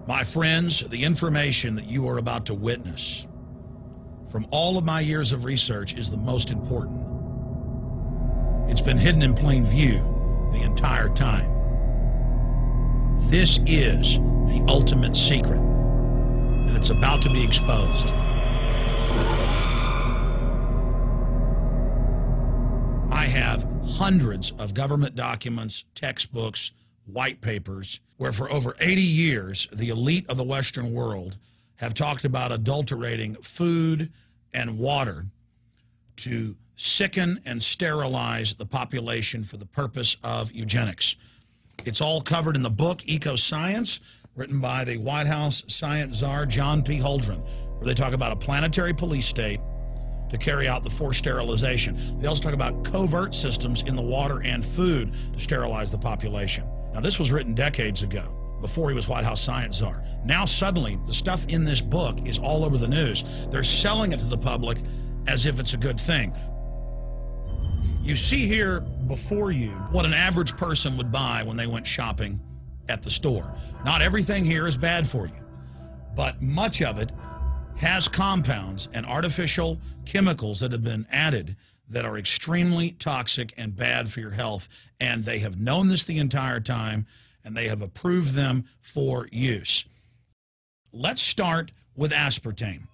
My friends, the information that you are about to witness from all of my years of research is the most important. It's been hidden in plain view the entire time. This is the ultimate secret, and it's about to be exposed. I have hundreds of government documents, textbooks, white papers, where for over 80 years, the elite of the Western world have talked about adulterating food and water to sicken and sterilize the population for the purpose of eugenics. It's all covered in the book Eco-Science, written by the White House science czar John P. Holdren, where they talk about a planetary police state to carry out the forced sterilization. They also talk about covert systems in the water and food to sterilize the population. Now, this was written decades ago, before he was White House science czar. Now, suddenly, the stuff in this book is all over the news. They're selling it to the public as if it's a good thing. You see here before you what an average person would buy when they went shopping at the store. Not everything here is bad for you, but much of it has compounds and artificial chemicals that have been added that are extremely toxic and bad for your health, and they have known this the entire time, and they have approved them for use. Let's start with aspartame.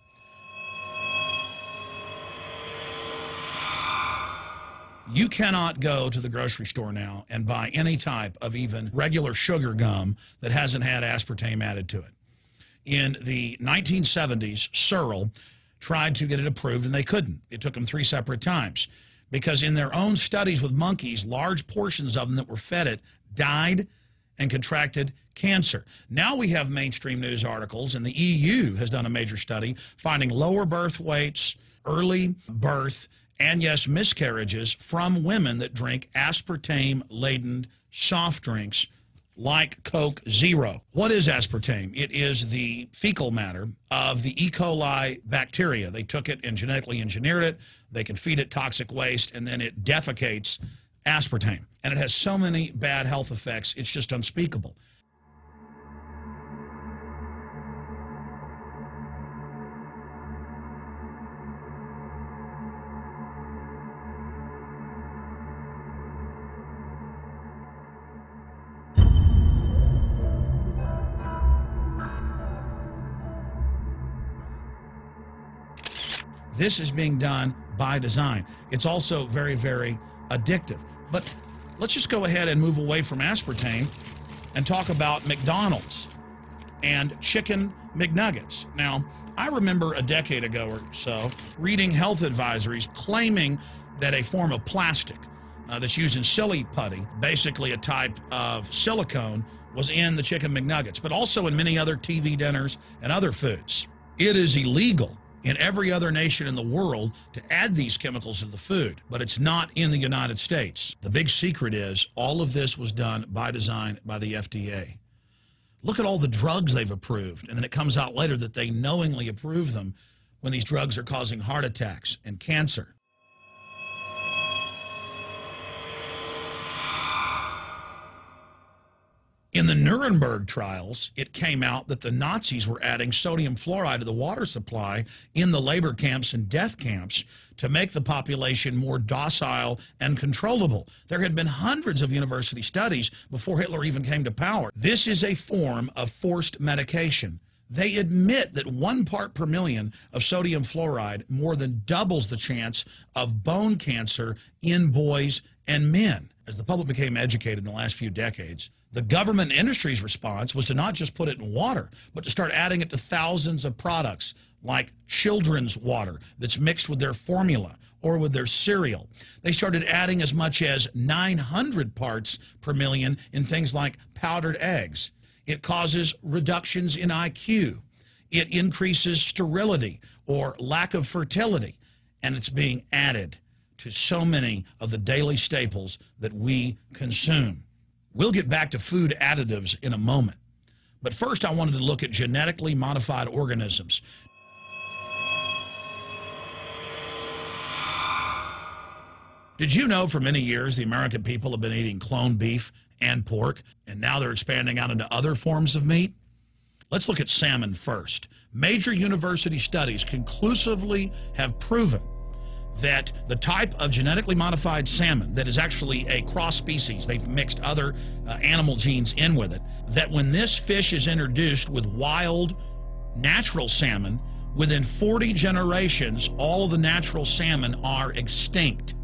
You cannot go to the grocery store now and buy any type of even regular sugar gum that hasn't had aspartame added to it. In the 1970s, Searle tried to get it approved, and they couldn't. It took them 3 separate times because in their own studies with monkeys, large portions of them that were fed it died and contracted cancer. Now we have mainstream news articles, and the EU has done a major study finding lower birth weights, early birth, and yes, miscarriages from women that drink aspartame-laden soft drinks like Coke Zero. What is aspartame? It is the fecal matter of the E. coli bacteria. They took it and genetically engineered it. They can feed it toxic waste, and then it defecates aspartame. And it has so many bad health effects, it's just unspeakable. This is being done by design. It's also very, very addictive. But let's just go ahead and move away from aspartame and talk about McDonald's and chicken McNuggets. Now, I remember a decade ago or so reading health advisories claiming that a form of plastic that's used in silly putty, basically a type of silicone, was in the chicken McNuggets, but also in many other TV dinners and other foods. It is illegal in every other nation in the world to add these chemicals to the food, but it's not in the United States. The big secret is all of this was done by design by the FDA. Look at all the drugs they've approved, and then it comes out later that they knowingly approve them when these drugs are causing heart attacks and cancer. In the Nuremberg trials, it came out that the Nazis were adding sodium fluoride to the water supply in the labor camps and death camps to make the population more docile and controllable. There had been hundreds of university studies before Hitler even came to power. This is a form of forced medication. They admit that 1 part per million of sodium fluoride more than doubles the chance of bone cancer in boys and men. As the public became educated in the last few decades, the government and industry's response was to not just put it in water, but to start adding it to thousands of products like children's water that's mixed with their formula or with their cereal. They started adding as much as 900 parts per million in things like powdered eggs. It causes reductions in IQ. It increases sterility or lack of fertility, and it's being added to so many of the daily staples that we consume. We'll get back to food additives in a moment. But first, I wanted to look at genetically modified organisms. Did you know for many years the American people have been eating cloned beef and pork, and now they're expanding out into other forms of meat? Let's look at salmon first. Major university studies conclusively have proven that the type of genetically modified salmon that is actually a cross species, they've mixed other animal genes in with it, that when this fish is introduced with wild natural salmon, within 40 generations, all of the natural salmon are extinct.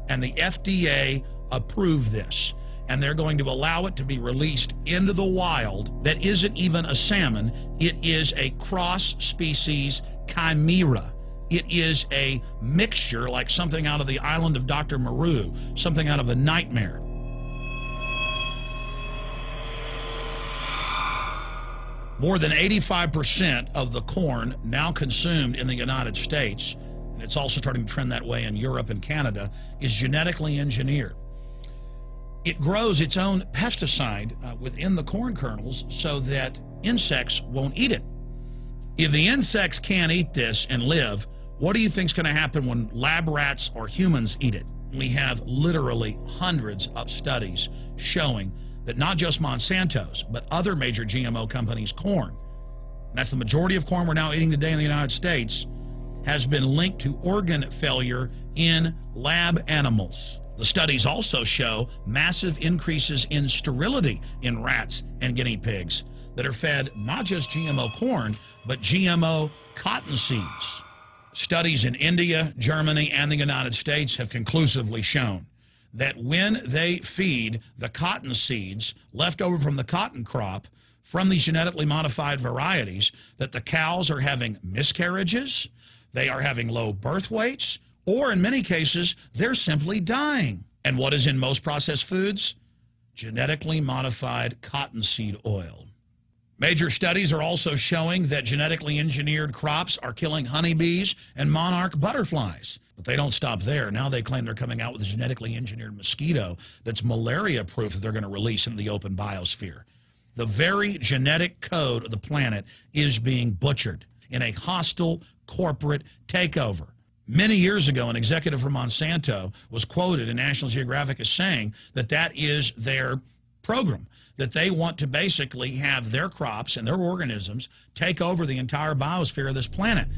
And the FDA approved this. And they're going to allow it to be released into the wild that isn't even a salmon. It is a cross-species chimera. It is a mixture like something out of the island of Dr. Moreau, something out of a nightmare. More than 85% of the corn now consumed in the United States, and it's also starting to trend that way in Europe and Canada, is genetically engineered. It grows its own pesticide within the corn kernels so that insects won't eat it. If the insects can't eat this and live, what do you think is going to happen when lab rats or humans eat it? We have literally hundreds of studies showing that not just Monsanto's, but other major GMO companies' corn, and that's the majority of corn we're now eating today in the United States, has been linked to organ failure in lab animals. The studies also show massive increases in sterility in rats and guinea pigs that are fed not just GMO corn, but GMO cotton seeds. Studies in India, Germany, and the United States have conclusively shown that when they feed the cotton seeds left over from the cotton crop from these genetically modified varieties, that the cows are having miscarriages, they are having low birth weights, or in many cases, they're simply dying. And what is in most processed foods? Genetically modified cottonseed oil. Major studies are also showing that genetically engineered crops are killing honeybees and monarch butterflies. But they don't stop there. Now they claim they're coming out with a genetically engineered mosquito that's malaria-proof that they're going to release into the open biosphere. The very genetic code of the planet is being butchered in a hostile corporate takeover. Many years ago, an executive from Monsanto was quoted in National Geographic as saying that that is their program, that they want to basically have their crops and their organisms take over the entire biosphere of this planet.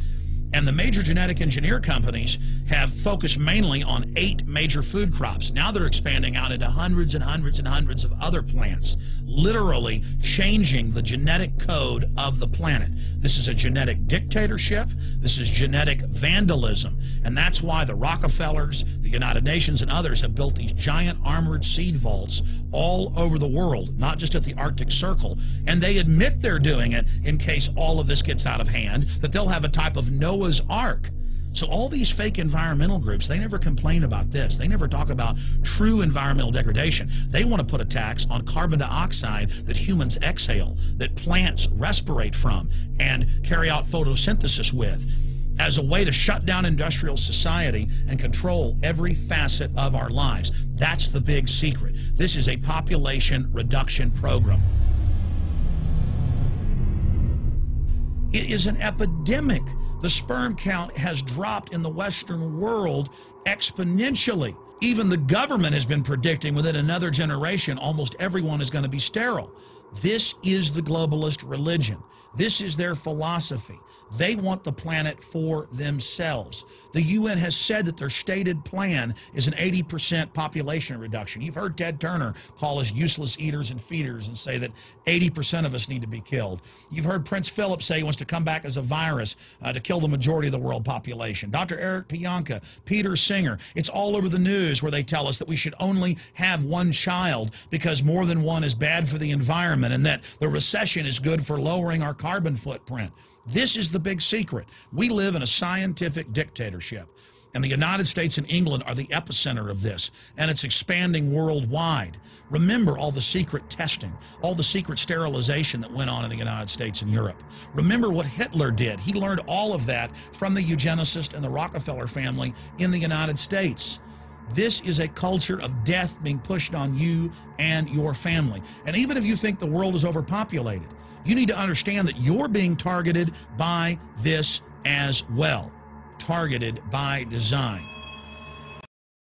And the major genetic engineer companies have focused mainly on 8 major food crops. Now they're expanding out into hundreds and hundreds and hundreds of other plants, literally changing the genetic code of the planet. This is a genetic dictatorship. This is genetic vandalism. And that's why the Rockefellers, the United Nations, and others have built these giant armored seed vaults all over the world, not just at the Arctic Circle. And they admit they're doing it in case all of this gets out of hand, that they'll have a type of Noah's Ark. So all these fake environmental groups, they never complain about this. They never talk about true environmental degradation. They want to put a tax on carbon dioxide that humans exhale, that plants respirate from and carry out photosynthesis with, as a way to shut down industrial society and control every facet of our lives. That's the big secret. This is a population reduction program. It is an epidemic. The sperm count has dropped in the Western world exponentially. Even the government has been predicting within another generation, almost everyone is going to be sterile. This is the globalist religion. This is their philosophy. They want the planet for themselves. The UN has said that their stated plan is an 80% population reduction. You've heard Ted Turner call us useless eaters and feeders and say that 80% of us need to be killed. You've heard Prince Philip say he wants to come back as a virus to kill the majority of the world population. Dr. Eric Pianka, Peter Singer, it's all over the news where they tell us that we should only have one child because more than one is bad for the environment and that the recession is good for lowering our carbon footprint. This is the big secret. We live in a scientific dictatorship, and the United States and England are the epicenter of this, and it's expanding worldwide. Remember all the secret testing, all the secret sterilization that went on in the United States and Europe. Remember what Hitler did. He learned all of that from the eugenicist and the Rockefeller family in the United States. This is a culture of death being pushed on you and your family. And even if you think the world is overpopulated, you need to understand that you're being targeted by this as well. Targeted by design.